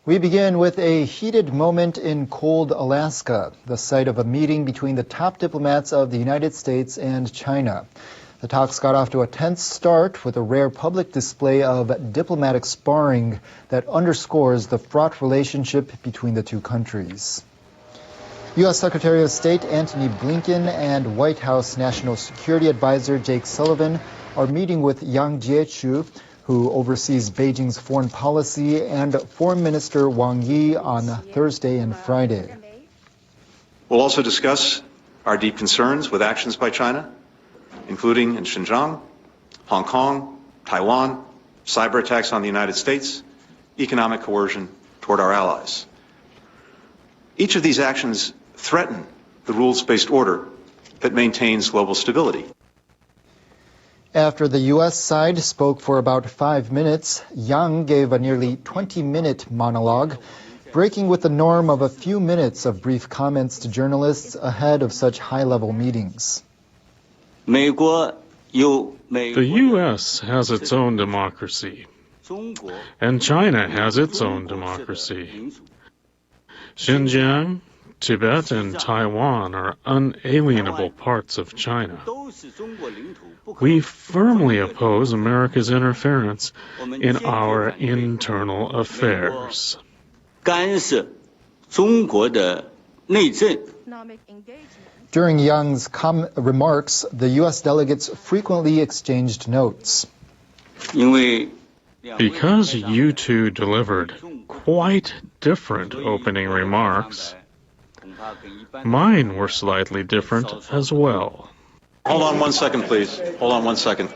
We begin with a heated moment in cold Alaska, the site of a meeting between the top diplomats of the United States and China. The talks got off to a tense start with a rare public display of diplomatic sparring that underscores the fraught relationship between the two countries. U.S. Secretary of State Antony Blinken and White House National Security Advisor Jake Sullivan are meeting with Yang Jiechi, who oversees Beijing's foreign policy, and Foreign Minister Wang Yi on Thursday and Friday. We'll also discuss our deep concerns with actions by China, including in Xinjiang, Hong Kong, Taiwan, cyber attacks on the United States, economic coercion toward our allies. Each of these actions threaten the rules-based order that maintains global stability. After the U.S. side spoke for about 5 minutes, Yang gave a nearly 20-minute monologue, breaking with the norm of a few minutes of brief comments to journalists ahead of such high-level meetings. The U.S. has its own democracy, and China has its own democracy. Xinjiang, Tibet, and Taiwan are unalienable parts of China. We firmly oppose America's interference in our internal affairs. During Yang's remarks, the U.S. delegates frequently exchanged notes. Because you two delivered quite different opening remarks, mine were slightly different as well. Hold on 1 second, please. Hold on 1 second.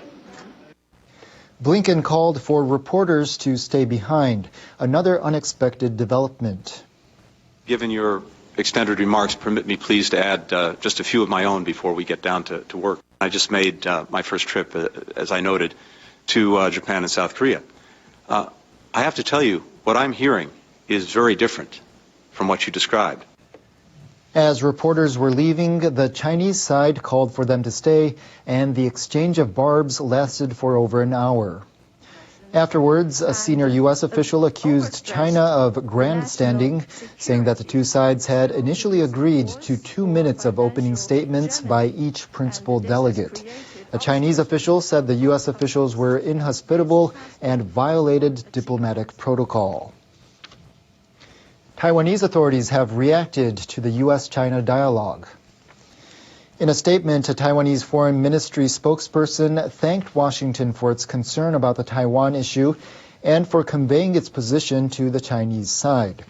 Blinken called for reporters to stay behind, another unexpected development. Given your extended remarks, permit me please to add just a few of my own before we get down to work. I just made my first trip, as I noted, to Japan and South Korea. I have to tell you, what I'm hearing is very different from what you described. As reporters were leaving, the Chinese side called for them to stay, and the exchange of barbs lasted for over an hour. Afterwards, a senior U.S. official accused China of grandstanding, saying that the two sides had initially agreed to 2 minutes of opening statements by each principal delegate. A Chinese official said the U.S. officials were inhospitable and violated diplomatic protocol. Taiwanese authorities have reacted to the U.S.-China dialogue. In a statement, a Taiwanese Foreign Ministry spokesperson thanked Washington for its concern about the Taiwan issue and for conveying its position to the Chinese side.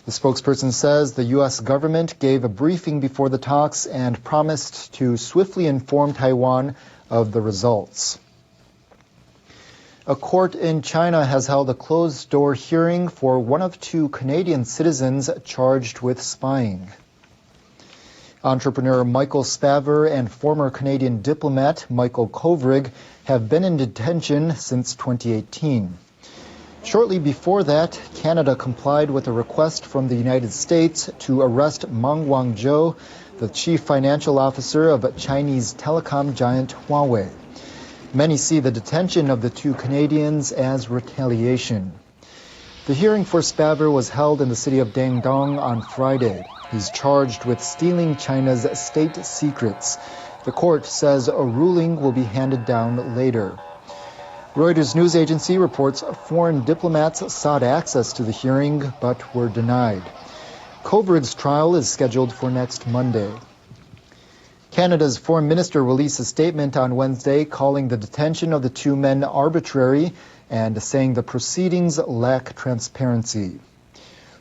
The spokesperson says the U.S. government gave a briefing before the talks and promised to swiftly inform Taiwan of the results. A court in China has held a closed-door hearing for one of 2 Canadian citizens charged with spying. Entrepreneur Michael Spavor and former Canadian diplomat Michael Kovrig have been in detention since 2018. Shortly before that, Canada complied with a request from the United States to arrest Meng Wanzhou, the chief financial officer of Chinese telecom giant Huawei. Many see the detention of the 2 Canadians as retaliation. The hearing for Spavor was held in the city of Dandong on Friday. He's charged with stealing China's state secrets. The court says a ruling will be handed down later. Reuters news agency reports foreign diplomats sought access to the hearing but were denied. Kovrig's trial is scheduled for next Monday. Canada's foreign minister released a statement on Wednesday calling the detention of the 2 men arbitrary and saying the proceedings lack transparency.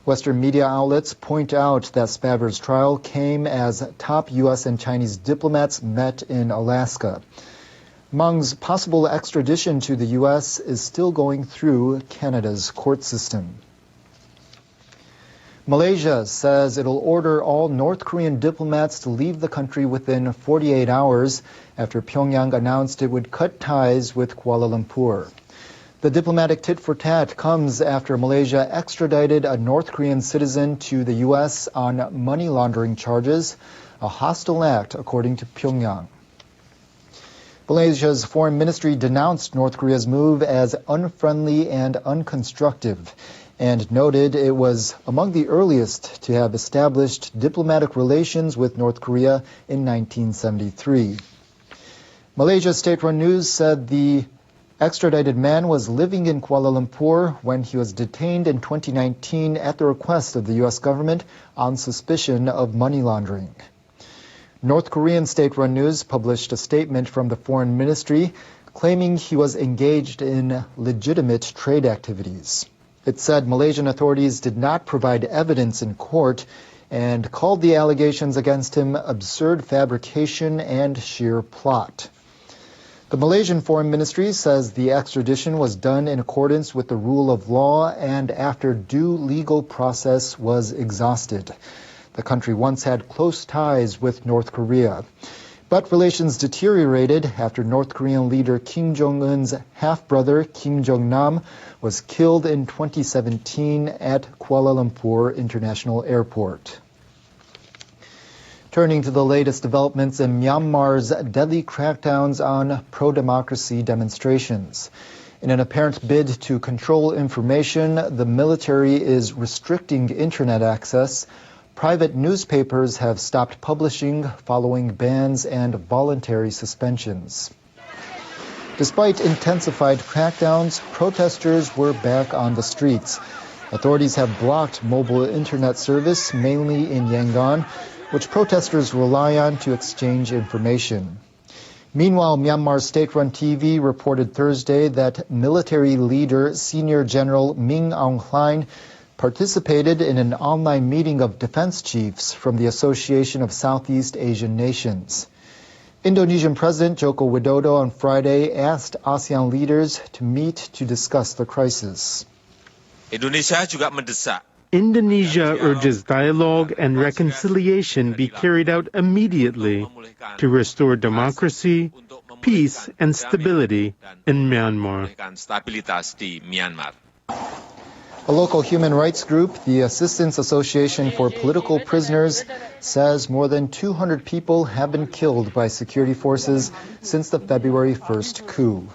Western media outlets point out that Spavor's trial came as top U.S. and Chinese diplomats met in Alaska. Meng's possible extradition to the U.S. is still going through Canada's court system. Malaysia says it'll order all North Korean diplomats to leave the country within 48 hours after Pyongyang announced it would cut ties with Kuala Lumpur. The diplomatic tit-for-tat comes after Malaysia extradited a North Korean citizen to the U.S. on money laundering charges, a hostile act according to Pyongyang. Malaysia's foreign ministry denounced North Korea's move as unfriendly and unconstructive. and noted it was among the earliest to have established diplomatic relations with North Korea in 1973. Malaysia state-run news said the extradited man was living in Kuala Lumpur when he was detained in 2019 at the request of the U.S. government on suspicion of money laundering. North Korean state-run news published a statement from the foreign ministry claiming he was engaged in legitimate trade activities. It said Malaysian authorities did not provide evidence in court and called the allegations against him absurd fabrication and sheer plot. The Malaysian Foreign Ministry says the extradition was done in accordance with the rule of law and after due legal process was exhausted. The country once had close ties with North Korea. But relations deteriorated after North Korean leader Kim Jong-un's half-brother Kim Jong-nam was killed in 2017 at Kuala Lumpur International Airport. Turning to the latest developments in Myanmar's deadly crackdowns on pro-democracy demonstrations. In an apparent bid to control information, the military is restricting internet access. Private newspapers have stopped publishing following bans and voluntary suspensions. Despite intensified crackdowns, protesters were back on the streets. Authorities have blocked mobile internet service, mainly in Yangon, which protesters rely on to exchange information. Meanwhile, Myanmar state-run TV reported Thursday that military leader Senior General Min Aung Hlaing participated in an online meeting of defense chiefs from the Association of Southeast Asian Nations. Indonesian President Joko Widodo on Friday asked ASEAN leaders to meet to discuss the crisis. Indonesia urges dialogue and reconciliation be carried out immediately to restore democracy, peace, and stability in Myanmar. A local human rights group, the Assistance Association for Political Prisoners, says more than 200 people have been killed by security forces since the February 1st coup.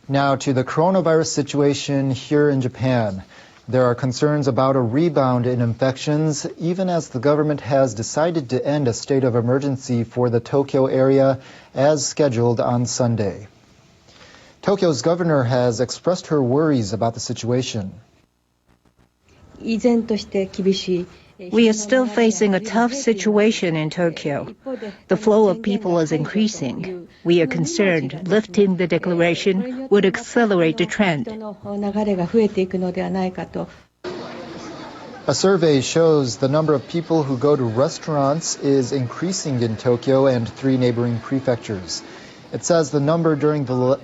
Now to the coronavirus situation here in Japan. There are concerns about a rebound in infections, even as the government has decided to end a state of emergency for the Tokyo area as scheduled on Sunday. Tokyo's governor has expressed her worries about the situation. We are still facing a tough situation in Tokyo. The flow of people is increasing. We are concerned lifting the declaration would accelerate the trend. A survey shows the number of people who go to restaurants is increasing in Tokyo and 3 neighboring prefectures. It says the number during the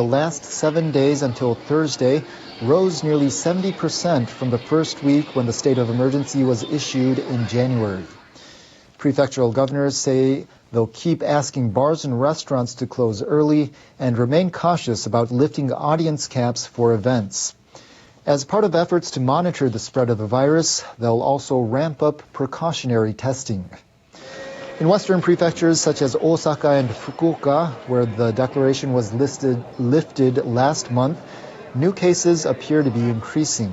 last 7 days until Thursday rose nearly 70% from the first week when the state of emergency was issued in January. Prefectural governors say they'll keep asking bars and restaurants to close early and remain cautious about lifting audience caps for events. As part of efforts to monitor the spread of the virus, they'll also ramp up precautionary testing. In western prefectures such as Osaka and Fukuoka, where the declaration was lifted last month, new cases appear to be increasing.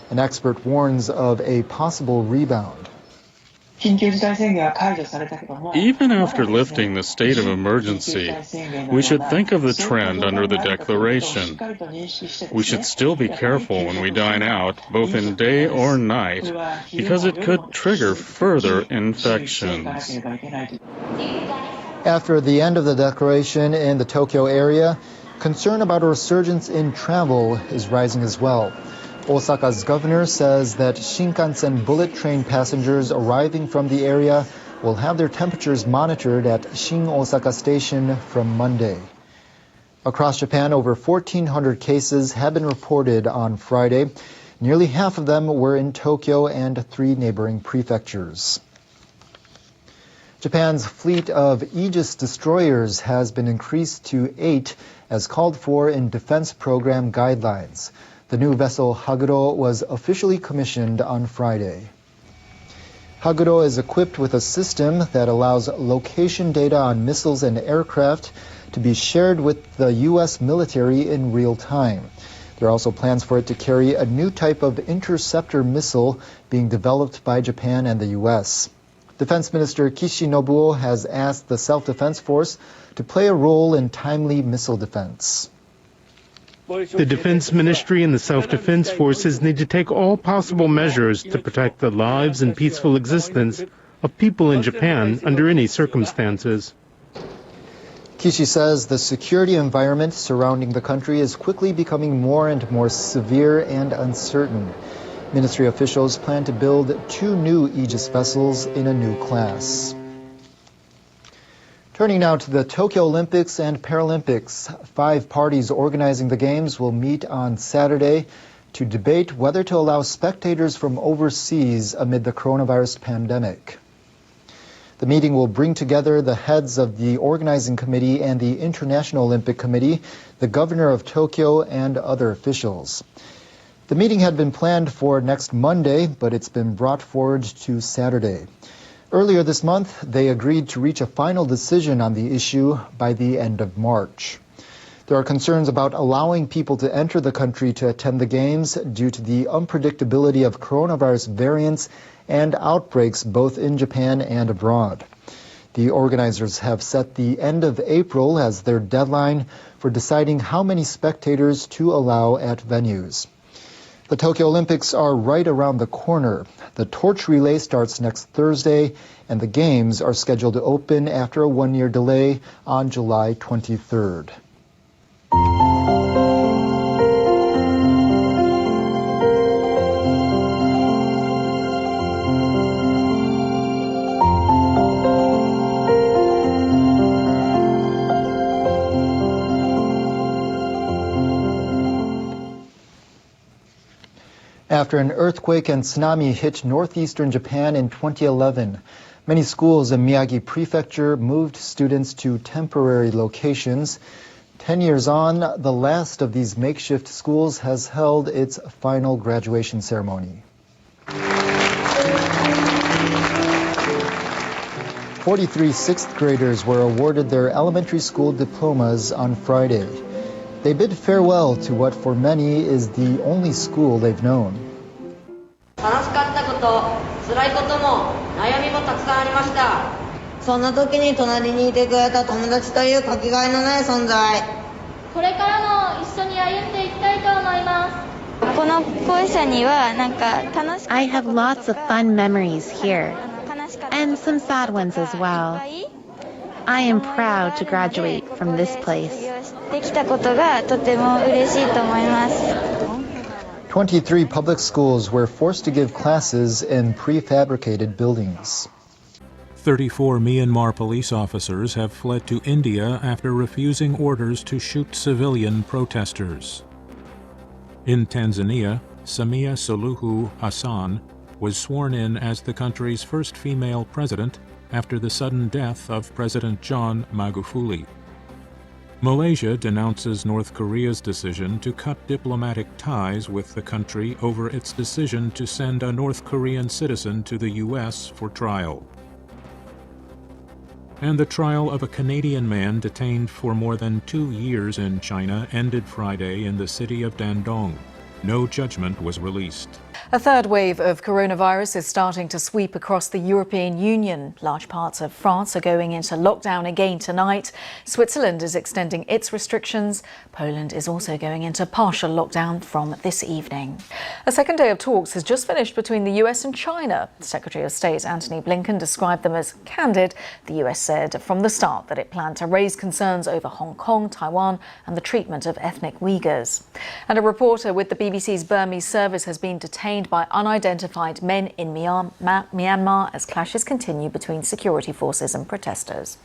An expert warns of a possible rebound. Even after lifting the state of emergency, we should think of the trend under the declaration. We should still be careful when we dine out, both in day or night, because it could trigger further infections. After the end of the declaration in the Tokyo area, concern about a resurgence in travel is rising as well. Osaka's governor says that Shinkansen bullet train passengers arriving from the area will have their temperatures monitored at Shin Osaka Station from Monday. Across Japan, over 1,400 cases have been reported on Friday. Nearly half of them were in Tokyo and 3 neighboring prefectures. Japan's fleet of Aegis destroyers has been increased to 8 as called for in defense program guidelines. The new vessel Haguro was officially commissioned on Friday. Haguro is equipped with a system that allows location data on missiles and aircraft to be shared with the U.S. military in real time. There are also plans for it to carry a new type of interceptor missile being developed by Japan and the U.S. Defense Minister Kishi Nobuo has asked the Self-Defense Force to play a role in timely missile defense. The Defense Ministry and the Self-Defense Forces need to take all possible measures to protect the lives and peaceful existence of people in Japan under any circumstances. Kishi says the security environment surrounding the country is quickly becoming more and more severe and uncertain. Ministry officials plan to build 2 new Aegis vessels in a new class. Turning now to the Tokyo Olympics and Paralympics. 5 parties organizing the Games will meet on Saturday to debate whether to allow spectators from overseas amid the coronavirus pandemic. The meeting will bring together the heads of the organizing committee and the International Olympic Committee, the governor of Tokyo, and other officials. The meeting had been planned for next Monday, but it's been brought forward to Saturday. Earlier this month, they agreed to reach a final decision on the issue by the end of March. There are concerns about allowing people to enter the country to attend the Games due to the unpredictability of coronavirus variants and outbreaks both in Japan and abroad. The organizers have set the end of April as their deadline for deciding how many spectators to allow at venues. The Tokyo Olympics are right around the corner. The torch relay starts next Thursday, and the Games are scheduled to open after a 1-year delay on July 23rd. After an earthquake and tsunami hit northeastern Japan in 2011, many schools in Miyagi Prefecture moved students to temporary locations. 10 years on, the last of these makeshift schools has held its final graduation ceremony. 43 sixth graders were awarded their elementary school diplomas on Friday. They bid farewell to what for many is the only school they've known. I have lots of fun memories here, and some sad ones as well. I am proud to graduate from this place. 23 public schools were forced to give classes in prefabricated buildings. 34 Myanmar police officers have fled to India after refusing orders to shoot civilian protesters. In Tanzania, Samia Suluhu Hassan was sworn in as the country's first female president after the sudden death of President John Magufuli. Malaysia denounces North Korea's decision to cut diplomatic ties with the country over its decision to send a North Korean citizen to the U.S. for trial. And the trial of a Canadian man detained for more than 2 years in China ended Friday in the city of Dandong. No judgment was released. A third wave of coronavirus is starting to sweep across the European Union. Large parts of France are going into lockdown again tonight. Switzerland is extending its restrictions. Poland is also going into partial lockdown from this evening. A second day of talks has just finished between the US and China. Secretary of State Antony Blinken described them as candid. The US said from the start that it planned to raise concerns over Hong Kong, Taiwan and the treatment of ethnic Uyghurs. And a reporter with the BBC's Burmese service has been detained by unidentified men in Myanmar as clashes continue between security forces and protesters.